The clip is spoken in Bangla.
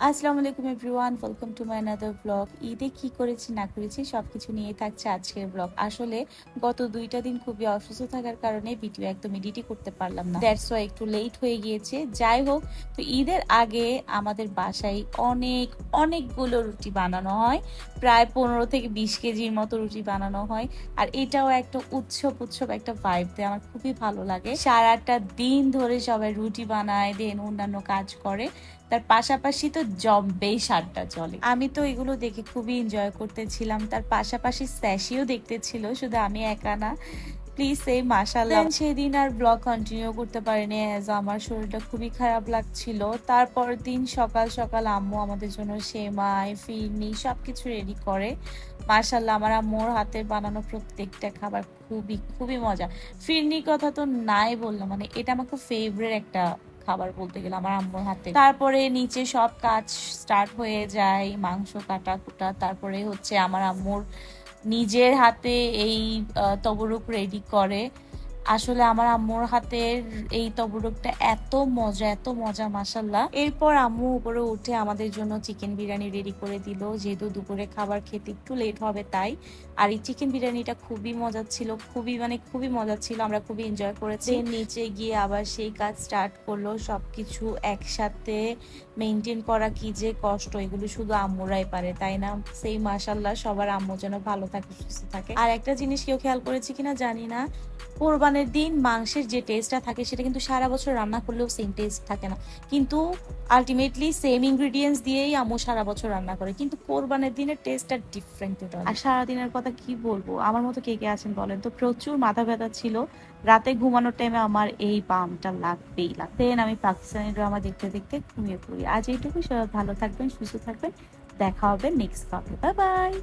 আসসালামু আলাইকুম everyone, welcome to my another blog. ঈদে কি করেছি না করেছি সবকিছু নিয়ে থাকছে আজকের ব্লগ। আসলে গত 2টা দিন খুবই অসুস্থ থাকার কারণে ভিডিও একদম এডিটই করতে পারলাম না, দ্যাটস ওয়াই একটু লেট হয়ে গিয়েছে। যাই হোক, তো ঈদের আগে আমাদের বাসায় অনেকগুলো রুটি বানানো হয়, প্রায় 15 থেকে 20 কেজির মতো রুটি বানানো হয়। আর এটাও একটা উৎসব একটা ভাইব দেয়, আমার খুবই ভালো লাগে। সারাটা দিন ধরে সবাই রুটি বানায়, দেন অন্যান্য কাজ করে, তার পাশাপাশি তো জম্বেই সারটা চলে। আমি তো এগুলো দেখে খুবই এনজয় করতেছিলাম, তার পাশাপাশি স্যাশিও দেখতেছিল, শুধু আমি একা না। প্লিজ এই মাশাআল্লাহ। সেদিন আর ব্লগ কন্টিনিউ করতে পারিনি, অ্যাজ আমার শরীরটা খুবই খারাপ লাগছিল। তারপর দিন সকাল সকাল আম্মু আমাদের জন্য সেমাই ফিরনি সবকিছু রেডি করে। মাশাআল্লাহ, আমার আম্মুর হাতের বানানো প্রত্যেকটা খাবার খুবই খুবই মজা। ফিরনির কথা তো নাই বললাম, মানে এটা আমার খুব ফেভারিট একটা খাবার বলতে গেলে আমার আম্মুর হাতে। তারপরে নিচে সব কাজ স্টার্ট হয়ে যায়, মাংস কাটা কুটা, তারপরে হচ্ছে আমার আম্মুর নিজের হাতে এই তবরুক রেডি করে। আসলে আমার আম্মুর হাতের এই তবরুকটা এত মজা মাশাল্লাহ। এরপর আম্মু উপরে উঠে আমাদের জন্য চিকেন বিরিয়ানি রেডি করে দিল, যেহেতু দুপুরে খাবার খেতে একটু লেট হবে তাই। আর এই চিকেন বিরিয়ানিটা খুবই মজা ছিল, খুবই মজা ছিল, আমরা খুবই এনজয় করেছি। নিচে গিয়ে আবার সেই কাজ স্টার্ট করলো। সবকিছু একসাথে মেনটেন করা কি যে কষ্ট, এগুলো শুধু আম্মুরাই পারে, তাই না? সেই মাশাল্লাহ, সবার আম্মু যেন ভালো থাকে সুস্থ থাকে। আর একটা জিনিস কেউ খেয়াল করেছে কিনা জানি না, কোরবানের দিন মাংসের যে টেস্টটা থাকে সেটা কিন্তু সারা বছর রান্না করলেও সেম টেস্ট থাকে না, কিন্তু আলটিমেটলি সেম ইনগ্রিডিয়েন্টস দিয়েই আম্মু সারা বছর রান্না করে, কিন্তু কোরবানের দিনের টেস্টটা ডিফারেন্ট। আর সারাদিনের কথা কি বলবো, আমার মতো কে কে আছেন বলেন তো? প্রচুর মাথা ব্যথা ছিল, রাতে ঘুমানোর টাইমে আমার এই বামটা লাগবে। আমি পাকিস্তানি ড্রামা দেখতে দেখতে ঘুমিয়ে পড়ি। আজ এইটুকু, সবাই ভালো থাকবেন, সুস্থ থাকবেন, দেখা হবে নেক্সট ব্লগে। Bye bye.